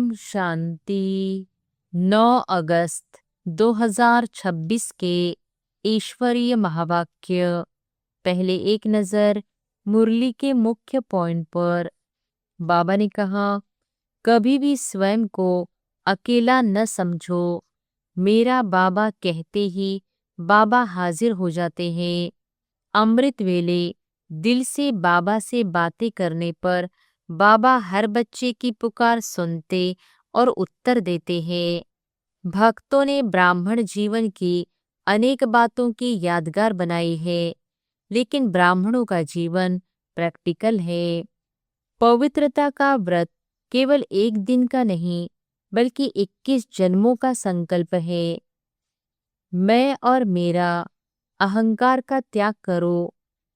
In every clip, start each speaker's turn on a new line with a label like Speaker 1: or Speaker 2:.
Speaker 1: ओम शांति। 9 अगस्त 2026 के ईश्वरीय महावाक्य। पहले एक नज़र मुरली के मुख्य पॉइंट पर। बाबा ने कहा, कभी भी स्वयं को अकेला न समझो। मेरा बाबा कहते ही बाबा हाजिर हो जाते हैं। अमृत वेले दिल से बाबा से बातें करने पर बाबा हर बच्चे की पुकार सुनते और उत्तर देते हैं। भक्तों ने ब्राह्मण जीवन की अनेक बातों की यादगार बनाई है, लेकिन ब्राह्मणों का जीवन प्रैक्टिकल है। पवित्रता का व्रत केवल एक दिन का नहीं, बल्कि 21 जन्मों का संकल्प है। मैं और मेरा अहंकार का त्याग करो।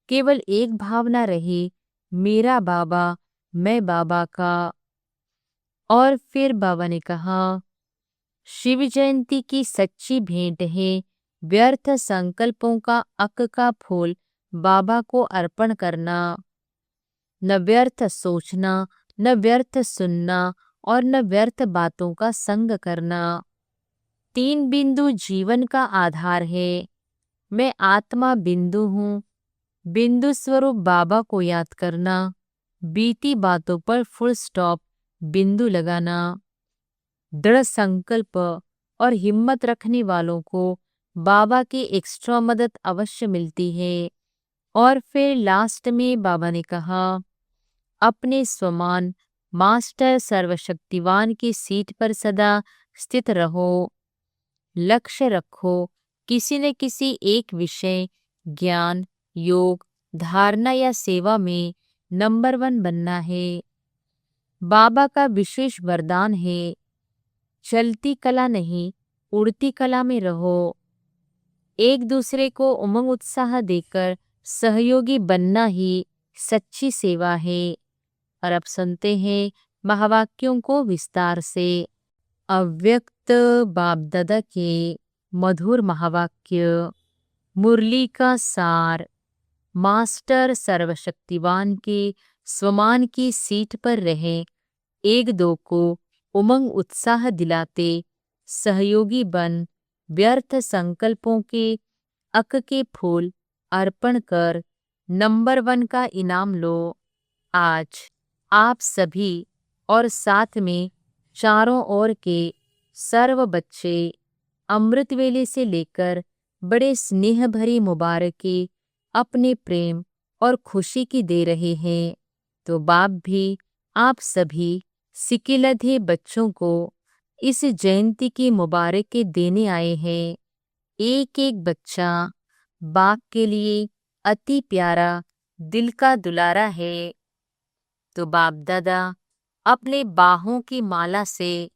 Speaker 1: केवल एक भावना रहे, मेरा बाबा, मैं बाबा का। और फिर बाबा ने कहा, शिव जयंती की सच्ची भेंट है व्यर्थ संकल्पों का अक का फूल बाबा को अर्पण करना। न व्यर्थ सोचना, न व्यर्थ सुनना और न व्यर्थ बातों का संग करना। 3 बिंदु जीवन का आधार है। मैं आत्मा बिंदु हूँ। बिंदु स्वरूप बाबा को याद करना, बीती बातों पर फुल स्टॉप बिंदु लगाना। दृढ़ संकल्प और हिम्मत रखने वालों को बाबा की एक्स्ट्रा मदद अवश्य मिलती है। और फिर लास्ट में बाबा ने कहा, अपने स्वमान मास्टर सर्वशक्तिवान की सीट पर सदा स्थित रहो। लक्ष्य रखो, किसी न किसी एक विषय, ज्ञान, योग, धारणा या सेवा में नंबर 1 बनना है। बाबा का विशेष वरदान है, चलती कला नहीं, उड़ती कला में रहो। एक दूसरे को उमंग उत्साह देकर सहयोगी बनना ही सच्ची सेवा है। और अब सुनते हैं महावाक्यों को विस्तार से। अव्यक्त बाप दादा के मधुर महावाक्य। मुरली का सार। मास्टर सर्वशक्तिवान के स्वमान की सीट पर रहे, एक दो को उमंग उत्साह दिलाते सहयोगी बन व्यर्थ संकल्पों के अक के फूल अर्पण कर नंबर 1 का इनाम लो। आज आप सभी और साथ में चारों ओर के सर्व बच्चे अमृत वेले से लेकर बड़े स्नेह भरी मुबारकी अपने प्रेम और खुशी की दे रहे हैं। तो बाप भी आप सभी सिकिलधे बच्चों को इस जयंती की मुबारकी देने आए हैं। एक एक बच्चा बाप के लिए अति प्यारा दिल का दुलारा है। तो बाप दादा अपने बाहों की माला से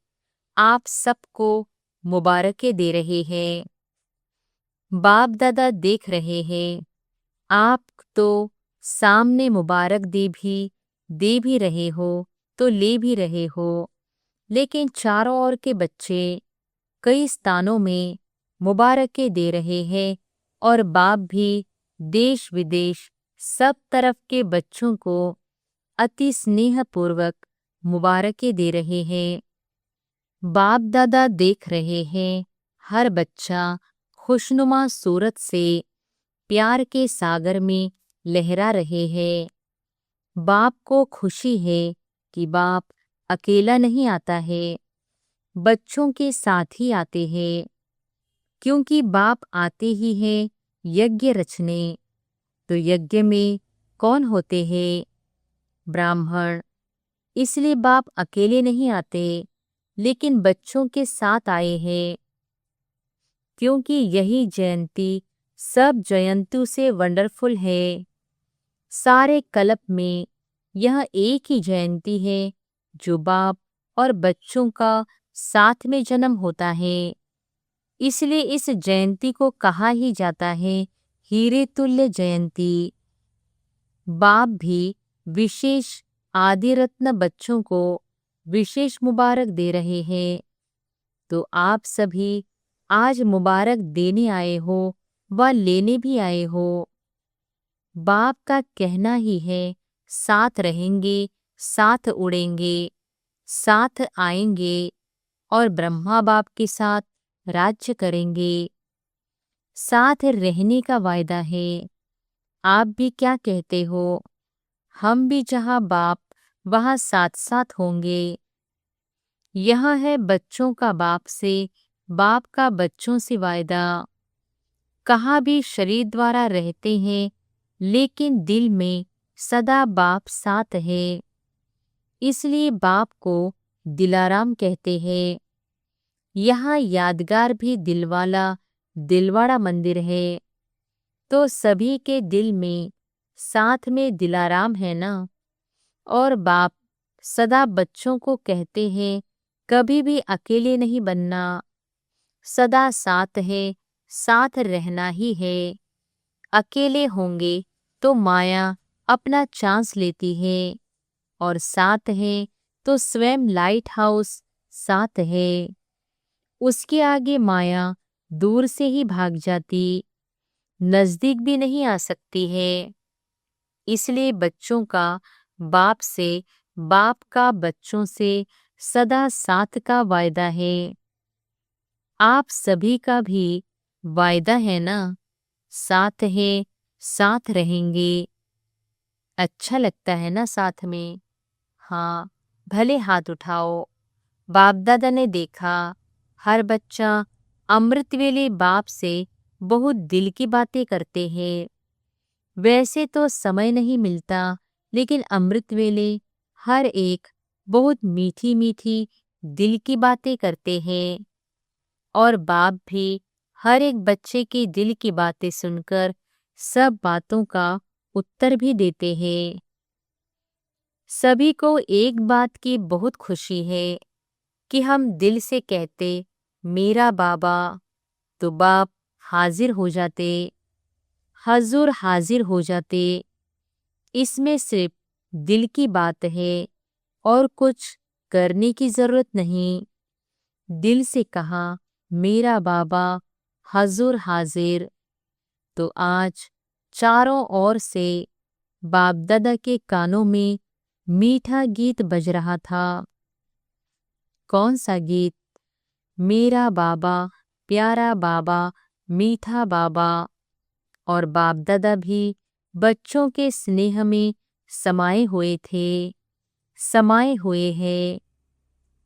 Speaker 1: आप सबको मुबारकें दे रहे हैं। बाप दादा देख रहे हैं, आप तो सामने मुबारक दे भी रहे हो, तो ले भी रहे हो, लेकिन चारों ओर के बच्चे कई स्थानों में मुबारकें दे रहे हैं और बाप भी देश विदेश सब तरफ के बच्चों को अति स्नेहपूर्वक मुबारकें दे रहे हैं। बाप दादा देख रहे हैं, हर बच्चा खुशनुमा सूरत से प्यार के सागर में लहरा रहे हैं। बाप को खुशी है कि बाप अकेला नहीं आता है, बच्चों के साथ ही आते हैं, क्योंकि बाप आते ही हैं यज्ञ रचने। तो यज्ञ में कौन होते हैं? ब्राह्मण। इसलिए बाप अकेले नहीं आते, लेकिन बच्चों के साथ आए हैं, क्योंकि यही जयंती सब जयंतु से वंडरफुल है। सारे कल्प में यह एक ही जयंती है जो बाप और बच्चों का साथ में जन्म होता है। इसलिए इस जयंती को कहा ही जाता है हीरे तुल्य जयंती। बाप भी विशेष आदि रत्न बच्चों को विशेष मुबारक दे रहे हैं। तो आप सभी आज मुबारक देने आए हो व लेने भी आए हो। बाप का कहना ही है, साथ रहेंगे, साथ उड़ेंगे। साथ आएंगे और ब्रह्मा बाप के साथ राज्य करेंगे। साथ रहने का वायदा है। आप भी क्या कहते हो? हम भी जहाँ बाप वहाँ साथ साथ होंगे। यह है बच्चों का बाप से, बाप का बच्चों से वायदा। कहाँ भी शरीर द्वारा रहते हैं, लेकिन दिल में सदा बाप साथ है। इसलिए बाप को दिलाराम कहते हैं। यहाँ यादगार भी दिलवाला दिलवाड़ा मंदिर है। तो सभी के दिल में साथ में दिलाराम है ना। और बाप सदा बच्चों को कहते हैं कभी भी अकेले नहीं बनना, सदा साथ है, साथ रहना ही है। अकेले होंगे तो माया अपना चांस लेती है, और साथ है तो स्वयं लाइट हाउस साथ है। उसके आगे माया दूर से ही भाग जाती, नजदीक भी नहीं आ सकती है। इसलिए बच्चों का बाप से, बाप का बच्चों से सदा साथ का वायदा है। आप सभी का भी वायदा है ना, साथ है, साथ रहेंगे। अच्छा लगता है ना साथ में? हाँ, भले हाथ उठाओ। बाप दादा ने देखा हर बच्चा अमृत वेले बाप से बहुत दिल की बातें करते हैं। वैसे तो समय नहीं मिलता, लेकिन अमृत वेले हर एक बहुत मीठी मीठी दिल की बातें करते हैं। और बाप भी हर एक बच्चे की दिल की बातें सुनकर सब बातों का उत्तर भी देते हैं। सभी को एक बात की बहुत खुशी है कि हम दिल से कहते मेरा बाबा, तो बाप हाजिर हो जाते, हजूर हाजिर हो जाते। इसमें सिर्फ दिल की बात है और कुछ करने की जरूरत नहीं। दिल से कहा मेरा बाबा हजूर हाजिर। तो आज चारों ओर से बाप दादा के कानों में मीठा गीत बज रहा था। कौन सा गीत? मेरा बाबा, प्यारा बाबा, मीठा बाबा। और बाप दादा भी बच्चों के स्नेह में समाये हुए थे, समाये हुए हैं।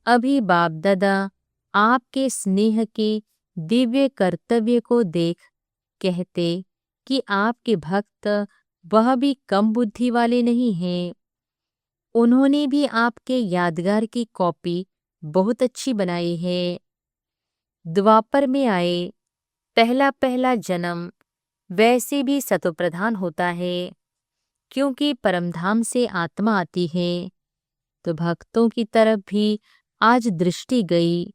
Speaker 1: अभी बाप दादा आपके स्नेह के दिव्य कर्तव्य को देख कहते कि आपके भक्त वह भी कम बुद्धि वाले नहीं हैं। उन्होंने भी आपके यादगार की कॉपी बहुत अच्छी बनाई है। द्वापर में आए, पहला पहला जन्म वैसे भी सतोप्रधान होता है, क्योंकि परमधाम से आत्मा आती है। तो भक्तों की तरफ भी आज दृष्टि गई,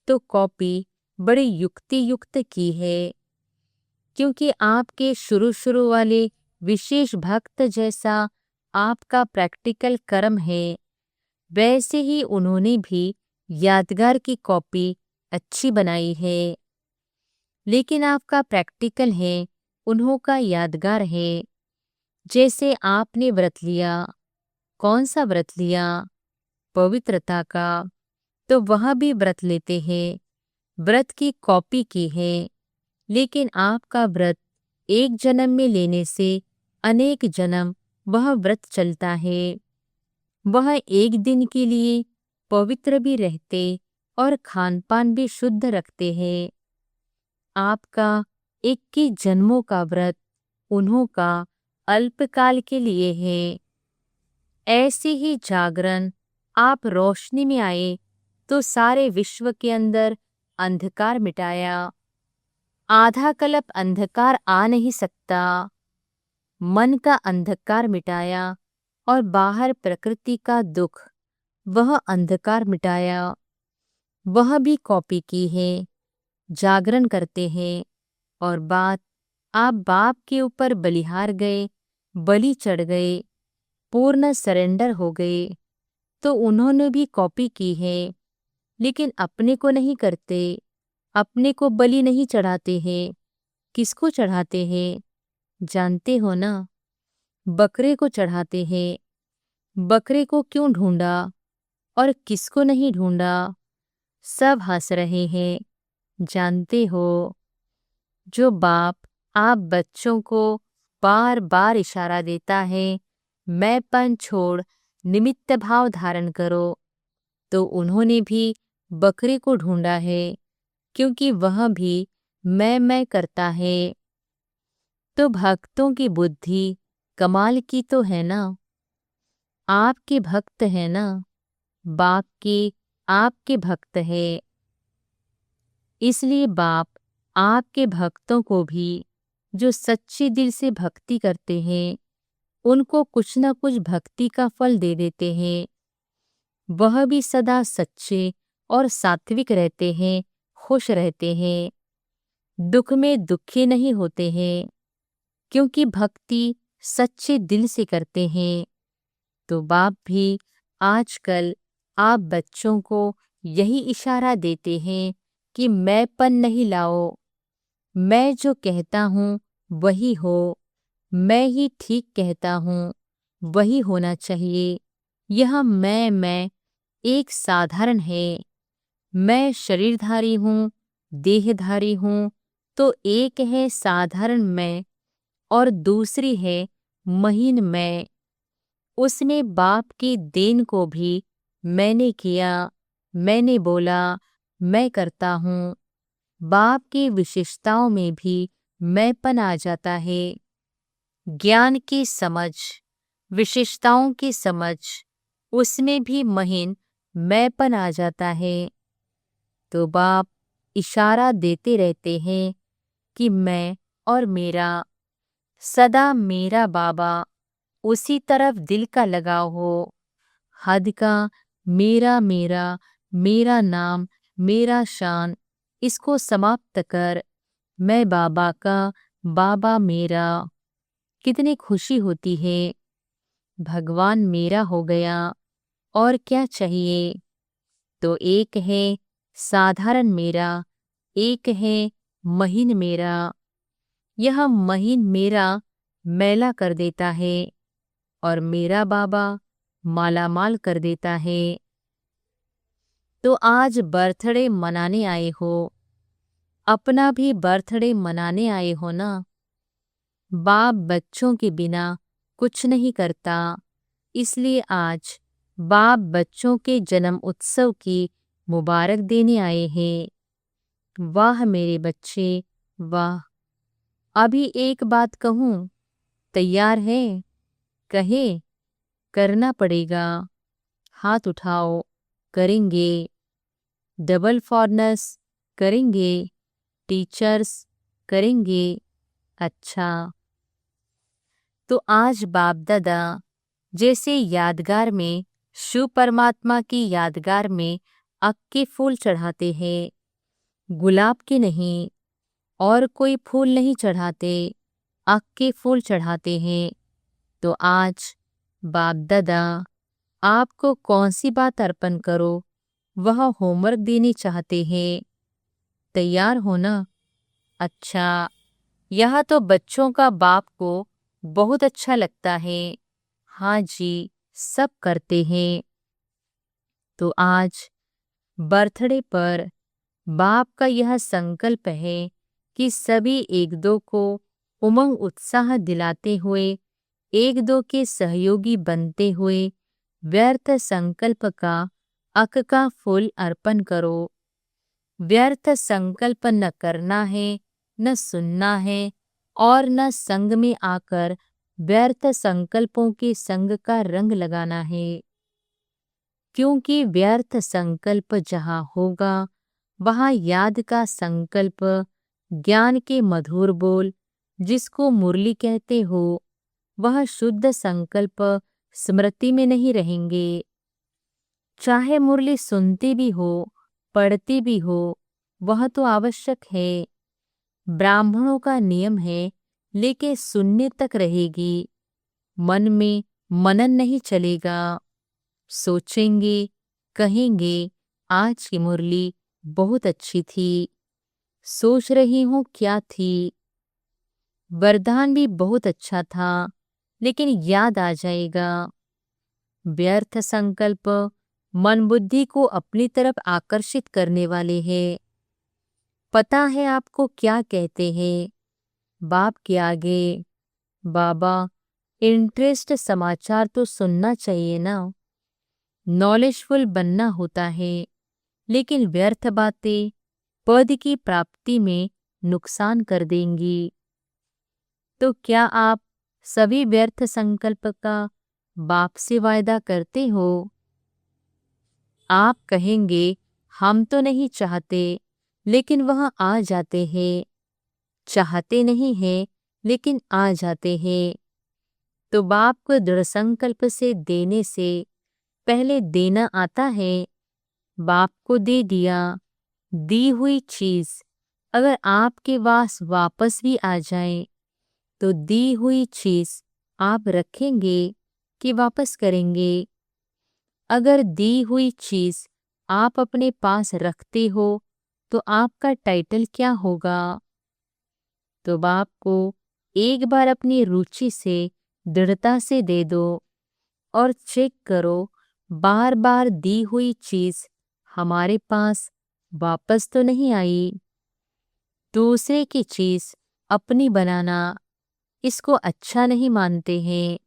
Speaker 1: तो कॉपी बड़ी युक्ति युक्त की है। क्योंकि आपके शुरू शुरू वाले विशेष भक्त जैसा आपका प्रैक्टिकल कर्म है, वैसे ही उन्होंने भी यादगार की कॉपी अच्छी बनाई है। लेकिन आपका प्रैक्टिकल है, उन्हों का यादगार है। जैसे आपने व्रत लिया, कौन सा व्रत लिया? पवित्रता का। तो वह भी व्रत लेते हैं, व्रत की कॉपी की है। लेकिन आपका व्रत एक जन्म में लेने से अनेक जन्म वह व्रत चलता है। वह एक दिन के लिए पवित्र भी रहते और खान पान भी शुद्ध रखते हैं। आपका 21 जन्मों का व्रत उन्हों का अल्पकाल के लिए है। ऐसे ही जागरण आप रोशनी में आए तो सारे विश्व के अंदर अंधकार मिटाया। आधा कल्प अंधकार आ नहीं सकता। मन का अंधकार मिटाया और बाहर प्रकृति का दुख, वह अंधकार मिटाया। वह भी कॉपी की है, जागरण करते हैं। और बात आप बाप के ऊपर बलिहार गए, बलि चढ़ गए, पूर्ण सरेंडर हो गए, तो उन्होंने भी कॉपी की है। लेकिन अपने को नहीं करते, अपने को बलि नहीं चढ़ाते हैं। किसको चढ़ाते हैं? जानते हो ना, बकरे को चढ़ाते हैं। बकरे को क्यों ढूंढा? और किसको नहीं ढूंढा। सब हंस रहे हैं। जानते हो, जो बाप आप बच्चों को बार बार इशारा देता है, मैंपन छोड़ निमित्त भाव धारण करो, तो उन्होंने भी बकरे को ढूंढा है, क्योंकि वह भी मैं करता है। तो भक्तों की बुद्धि कमाल की तो है ना। आपके भक्त है ना, बाप के आपके भक्त है। इसलिए बाप आपके भक्तों को भी, जो सच्चे दिल से भक्ति करते हैं, उनको कुछ न कुछ भक्ति का फल दे देते हैं। वह भी सदा सच्चे और सात्विक रहते हैं, खुश रहते हैं, दुख में दुखी नहीं होते हैं, क्योंकि भक्ति सच्चे दिल से करते हैं। तो बाप भी आजकल आप बच्चों को यही इशारा देते हैं कि मैंपन नहीं लाओ, मैं जो कहता हूँ वही हो, मैं ही ठीक कहता हूँ, वही होना चाहिए। यह मैं एक साधारण है। मैं शरीरधारी हूँ, देहधारी हूँ, तो एक है साधारण मैं और दूसरी है महीन मैं। उसने बाप की देन को भी मैंने किया, मैंने बोला, मैं करता हूँ। बाप की विशेषताओं में भी मैंपन आ जाता है। ज्ञान की समझ, विशेषताओं की समझ, उसमें भी महीन मैंपन आ जाता है। तो बाप इशारा देते रहते हैं कि मैं और मेरा, सदा मेरा बाबा, उसी तरफ दिल का लगाव हो। हद का मेरा मेरा, मेरा नाम, मेरा शान, इसको समाप्त कर मैं बाबा का, बाबा मेरा। कितनी खुशी होती है। भगवान मेरा हो गया, और क्या चाहिए। तो एक है साधारण मेरा, एक है महीन मेरा। यह महीन मेरा मैला कर देता है, और मेरा बाबा मालामाल कर देता है। तो आज बर्थडे मनाने आए हो, अपना भी बर्थडे मनाने आए हो ना। बाप बच्चों के बिना कुछ नहीं करता, इसलिए आज बाप बच्चों के जन्म उत्सव की मुबारक देने आए हैं। वाह मेरे बच्चे, वाह। अभी एक बात कहूँ, तैयार है? कहे, करना पड़ेगा। हाथ उठाओ, करेंगे। डबल फॉरनर्स करेंगे, टीचर्स करेंगे। अच्छा, तो आज बाप दादा जैसे यादगार में, शिव परमात्मा की यादगार में अक के फूल चढ़ाते हैं, गुलाब के नहीं, और कोई फूल नहीं चढ़ाते, अक के फूल चढ़ाते हैं। तो आज बाप दादा आपको कौन सी बात अर्पण करो, वह होमवर्क देने चाहते हैं। तैयार हो ना? अच्छा, यह तो बच्चों का बाप को बहुत अच्छा लगता है। हाँ जी, सब करते हैं। तो आज बर्थडे पर बाप का यह संकल्प है कि सभी एक दो को उमंग उत्साह दिलाते हुए, एक दो के सहयोगी बनते हुए, व्यर्थ संकल्प का अक का फूल अर्पण करो। व्यर्थ संकल्प न करना है, न सुनना है, और न संग में आकर व्यर्थ संकल्पों के संग का रंग लगाना है। क्योंकि व्यर्थ संकल्प जहाँ होगा, वहाँ याद का संकल्प, ज्ञान के मधुर बोल, जिसको मुरली कहते हो, वह शुद्ध संकल्प स्मृति में नहीं रहेंगे। चाहे मुरली सुनती भी हो, पढ़ती भी हो, वह तो आवश्यक है। ब्राह्मणों का नियम है, लेकिन सुनने तक रहेगी, मन में मनन नहीं चलेगा। सोचेंगे, कहेंगे, आज की मुरली बहुत अच्छी थी। सोच रही हूँ क्या थी। वरदान भी बहुत अच्छा था, लेकिन याद आ जाएगा। व्यर्थ संकल्प मन बुद्धि को अपनी तरफ आकर्षित करने वाले हैं। पता है आपको क्या कहते हैं? बाप के आगे, बाबा, इंटरेस्ट समाचार तो सुनना चाहिए ना। नॉलेजफुल बनना होता है, लेकिन व्यर्थ बातें पद की प्राप्ति में नुकसान कर देंगी। तो क्या आप सभी व्यर्थ संकल्प का बाप से वायदा करते हो? आप कहेंगे हम तो नहीं चाहते, लेकिन वह आ जाते हैं। चाहते नहीं हैं, लेकिन आ जाते हैं। तो बाप को दृढ़ संकल्प से देने से पहले देना आता है। बाप को दे दिया, दी हुई चीज अगर आपके पास वापस भी आ जाए तो दी हुई चीज आप रखेंगे कि वापस करेंगे? अगर दी हुई चीज आप अपने पास रखते हो तो आपका टाइटल क्या होगा? तो बाप को एक बार अपनी रुचि से दृढ़ता से दे दो और चेक करो, बार बार दी हुई चीज हमारे पास वापस तो नहीं आई। दूसरे की चीज अपनी बनाना, इसको अच्छा नहीं मानते हैं।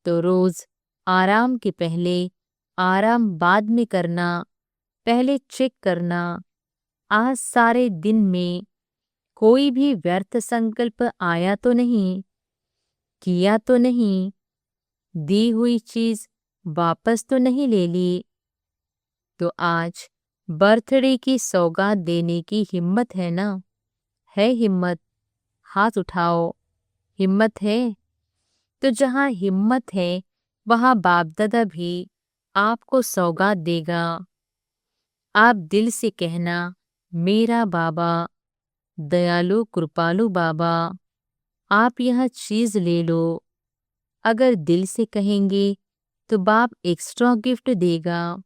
Speaker 1: तो रोज आराम के पहले, आराम बाद में करना, पहले चेक करना, आज सारे दिन में कोई भी व्यर्थ संकल्प आया तो नहीं, किया तो नहीं, दी हुई चीज वापस तो नहीं ले ली। तो आज बर्थडे की सौगात देने की हिम्मत है ना? है हिम्मत? हाथ उठाओ। हिम्मत है? तो जहाँ हिम्मत है वहाँ बाप दादा भी आपको सौगात देगा। आप दिल से कहना, मेरा बाबा, दयालु कृपालु बाबा, आप यह चीज ले लो। अगर दिल से कहेंगे तो बाप एक्स्ट्रा गिफ्ट देगा,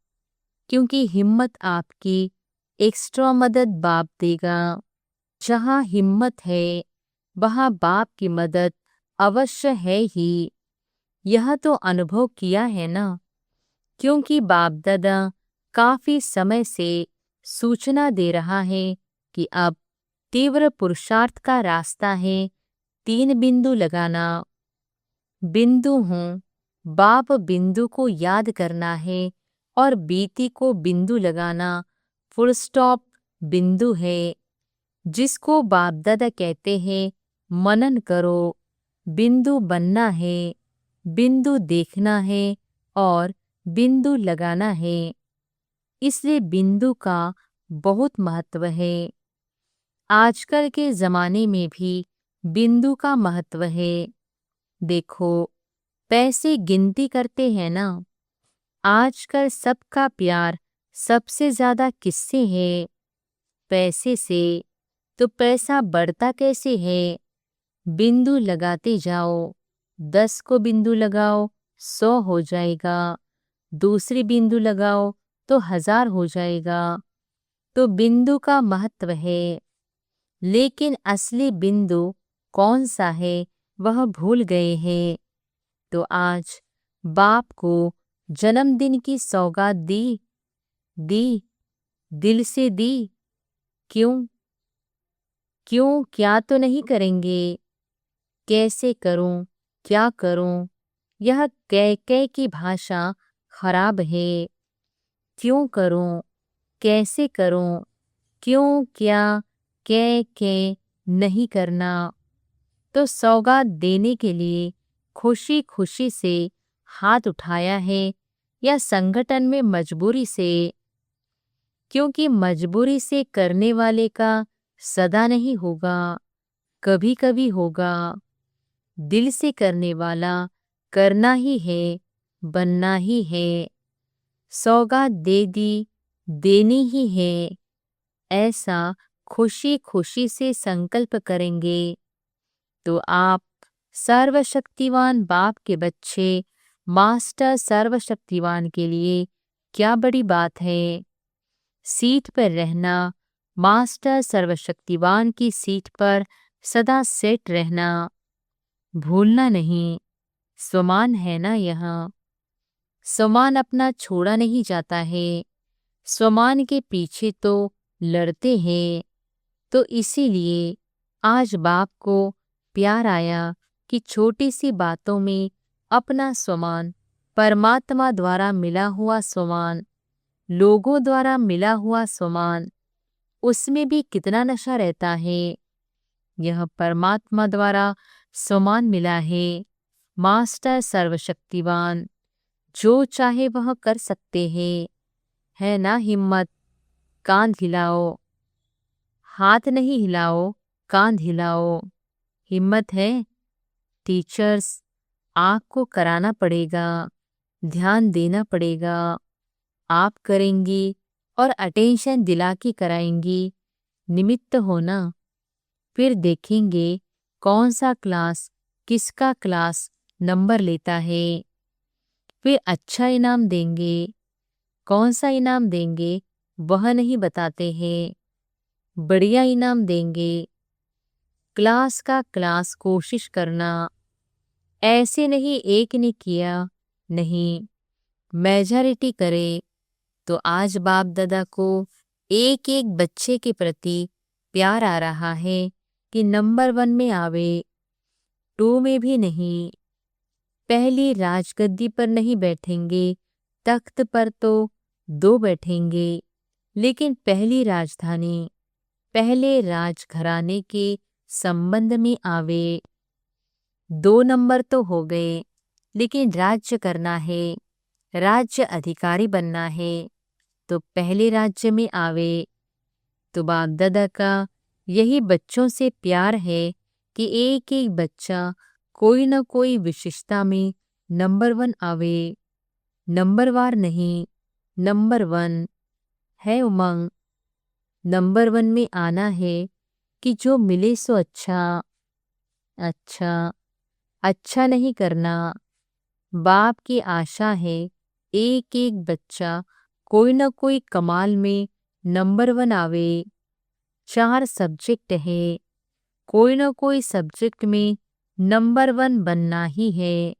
Speaker 1: क्योंकि हिम्मत आपकी, एक्स्ट्रा मदद बाप देगा। जहाँ हिम्मत है वहाँ बाप की मदद अवश्य है ही। यह तो अनुभव किया है ना, क्योंकि बाप दादा काफी समय से सूचना दे रहा है कि अब तीव्र पुरुषार्थ का रास्ता है। 3 बिंदु लगाना। बिंदु हूँ, बाप बिंदु को याद करना है और बीती को बिंदु लगाना। फुल स्टॉप बिंदु है, जिसको बाप दादा कहते हैं मनन करो। बिंदु बनना है, बिंदु देखना है और बिंदु लगाना है। इसलिए बिंदु का बहुत महत्व है। आजकल के जमाने में भी बिंदु का महत्व है। देखो, पैसे गिनती करते हैं ना। आजकल सबका प्यार सबसे ज्यादा किससे है? पैसे से। तो पैसा बढ़ता कैसे है? बिंदु लगाते जाओ। 10 को बिंदु लगाओ, 100 हो जाएगा। दूसरी बिंदु लगाओ तो 1000 हो जाएगा। तो बिंदु का महत्व है, लेकिन असली बिंदु कौन सा है वह भूल गए हैं। तो आज बाप को जन्मदिन की सौगात दी, दिल से दी। क्यों? क्या तो नहीं करेंगे? कैसे करूं, क्या करूं? यह कह की भाषा खराब है। क्यों करूं, कैसे करूं? क्यों, क्या, के नहीं करना। तो सौगात देने के लिए खुशी खुशी से हाथ उठाया है या संगठन में मजबूरी से? क्योंकि मजबूरी से करने वाले का सदा नहीं होगा, कभी कभी होगा। दिल से करने वाला करना ही है, बनना ही है। सौगात दे दी, देनी ही है, ऐसा खुशी खुशी से संकल्प करेंगे तो आप सर्वशक्तिवान बाप के बच्चे, मास्टर सर्वशक्तिवान के लिए क्या बड़ी बात है। सीट पर रहना, मास्टर सर्वशक्तिवान की सीट पर सदा सेट रहना, भूलना नहीं। स्वमान है ना यहाँ। स्वमान अपना छोड़ा नहीं जाता है, स्वमान के पीछे तो लड़ते हैं। तो इसीलिए आज बाप को प्यार आया कि छोटी सी बातों में अपना स्वमान, परमात्मा द्वारा मिला हुआ स्वमान, लोगों द्वारा मिला हुआ स्वमान, उसमें भी कितना नशा रहता है। यह परमात्मा द्वारा स्वमान मिला है, मास्टर सर्वशक्तिवान, जो चाहे वह कर सकते हैं। है ना हिम्मत? कांध हिलाओ, हाथ नहीं हिलाओ, कांध हिलाओ। हिम्मत है? टीचर्स, आँख को कराना पड़ेगा, ध्यान देना पड़ेगा। आप करेंगी और अटेंशन दिला के कराएंगी, निमित्त होना। फिर देखेंगे कौन सा क्लास, किसका क्लास नंबर लेता है। फिर अच्छा इनाम देंगे। कौन सा इनाम देंगे वह नहीं बताते हैं, बढ़िया इनाम देंगे। क्लास का क्लास कोशिश करना, ऐसे नहीं एक ने किया, नहीं, मेजॉरिटी करे। तो आज बाप दादा को एक एक बच्चे के प्रति प्यार आ रहा है कि नंबर 1 में आवे, 2 में भी नहीं। पहली राजगद्दी पर नहीं बैठेंगे, तख्त पर तो 2 बैठेंगे, लेकिन पहली राजधानी, पहले राजघराने के संबंध में आवे। 2 नंबर तो हो गए, लेकिन राज्य करना है, राज्य अधिकारी बनना है, तो पहले राज्य में आवे। तो बाप दादा का यही बच्चों से प्यार है कि एक एक बच्चा कोई न कोई विशेषता में नंबर 1 आवे, नंबरवार नहीं, नंबर 1 है उमंग। नंबर 1 में आना है कि जो मिले सो अच्छा, अच्छा, अच्छा नहीं करना। बाप की आशा है एक एक बच्चा कोई न कोई कमाल में नंबर 1 आवे। 4 सब्जेक्ट है, कोई न कोई सब्जेक्ट में नंबर 1 बनना ही है,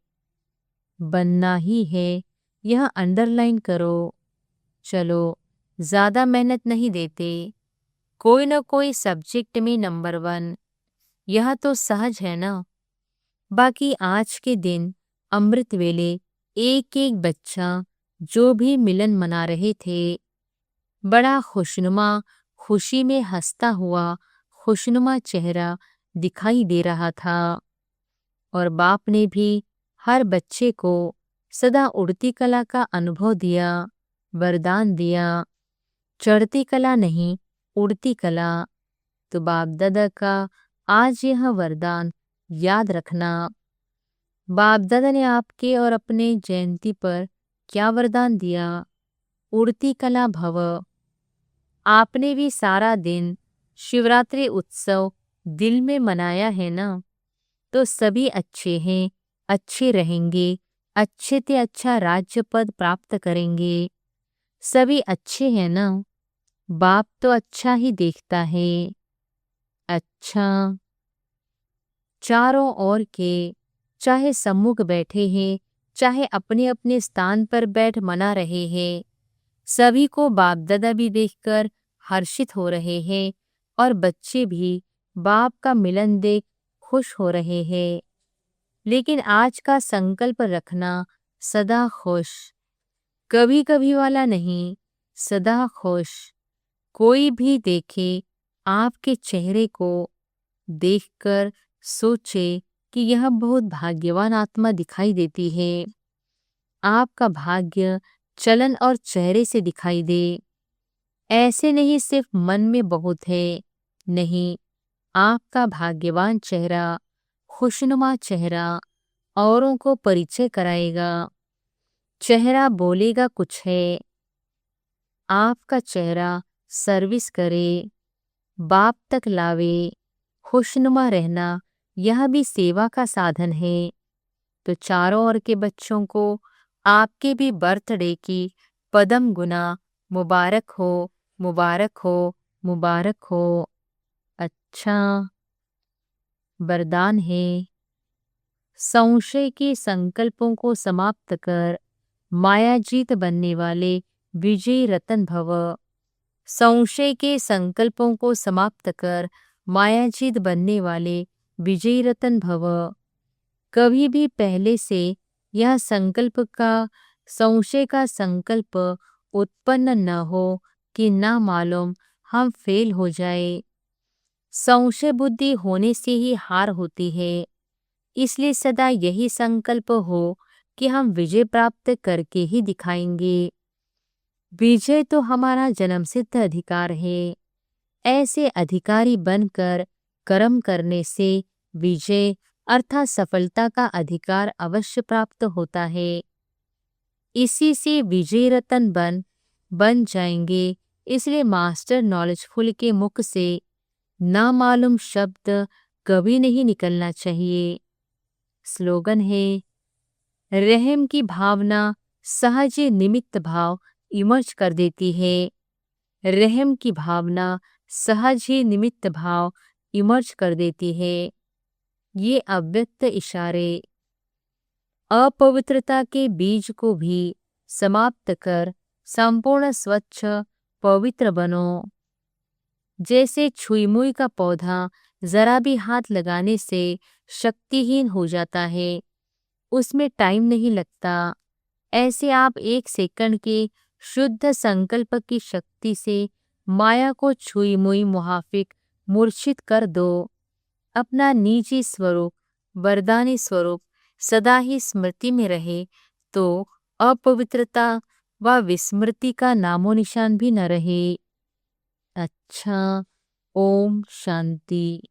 Speaker 1: बनना ही है। यह अंडरलाइन करो। चलो, ज्यादा मेहनत नहीं देते, कोई न कोई सब्जेक्ट में नंबर 1, यह तो सहज है ना। बाकी आज के दिन अमृत वेले एक एक बच्चा जो भी मिलन मना रहे थे, बड़ा खुशनुमा, खुशी में हंसता हुआ खुशनुमा चेहरा दिखाई दे रहा था। और बाप ने भी हर बच्चे को सदा उड़ती कला का अनुभव दिया, वरदान दिया। चढ़ती कला नहीं, उड़ती कला। तो बाप दादा का आज यह वरदान याद रखना। बाप दादा ने आपके और अपने जयंती पर क्या वरदान दिया? उड़ती कला भव। आपने भी सारा दिन शिवरात्रि उत्सव दिल में मनाया है ना, तो सभी अच्छे हैं, अच्छे रहेंगे, अच्छे से अच्छा राज्य पद प्राप्त करेंगे। सभी अच्छे हैं ना? बाप तो अच्छा ही देखता है। अच्छा, चारों ओर के चाहे सम्मुख बैठे हैं, चाहे अपने अपने स्थान पर बैठ मना रहे हैं, सभी को बाप दादा भी देखकर हर्षित हो रहे हैं और बच्चे भी बाप का मिलन देख खुश हो रहे हैं। लेकिन आज का संकल्प रखना, सदा खुश, कभी कभी वाला नहीं, सदा खुश। कोई भी देखे आपके चेहरे को देखकर सोचे कि यह बहुत भाग्यवान आत्मा दिखाई देती है। आपका भाग्य चलन और चेहरे से दिखाई दे। ऐसे नहीं सिर्फ मन में बहुत है, नहीं, आपका भाग्यवान चेहरा, खुशनुमा चेहरा औरों को परिचय कराएगा। चेहरा बोलेगा कुछ है। आपका चेहरा सर्विस करे, बाप तक लावे। खुशनुमा रहना यह भी सेवा का साधन है। तो चारों ओर के बच्चों को आपके भी बर्थडे की पदम गुना मुबारक हो, मुबारक हो, मुबारक हो। अच्छा, वरदान है, संशय के संकल्पों को समाप्त कर मायाजीत बनने वाले विजयी रतन भव। संशय के संकल्पों को समाप्त कर मायाजीत बनने वाले विजयी रतन भव। कभी भी पहले से यह संकल्प का संशय का संकल्प उत्पन्न न हो कि ना मालूम हम फेल हो जाए। संशय बुद्धि होने से ही हार होती है। इसलिए सदा यही संकल्प हो कि हम विजय प्राप्त करके ही दिखाएंगे। विजय तो हमारा जन्मसिद्ध अधिकार है। ऐसे अधिकारी बनकर कर्म करने से विजय अर्थात सफलता का अधिकार अवश्य प्राप्त होता है। इसी से विजय रतन बन जाएंगे। इसलिए मास्टर नॉलेजफुल के मुख से नामालूम शब्द कभी नहीं निकलना चाहिए। स्लोगन है, रहम की भावना सहज निमित्त भाव इमर्ज कर देती है। रहम की भावना सहज ही निमित्त भाव इमर्ज कर देती है। ये अव्यक्त इशारे अपवित्रता के बीज को भी समाप्त कर संपूर्ण स्वच्छ पवित्र बनो। जैसे छुई-मुई का पौधा जरा भी हाथ लगाने से शक्तिहीन हो जाता है, उसमें टाइम नहीं लगता, ऐसे आप 1 सेकंड के शुद्ध संकल्प की शक्ति से माया को छुई-मुई मुहाफिक मूर्छित कर दो। अपना निजी स्वरूप, वरदानी स्वरूप सदा ही स्मृति में रहे तो अपवित्रता व विस्मृति का नामो निशान भी न रहे। अच्छा, ओम शांति।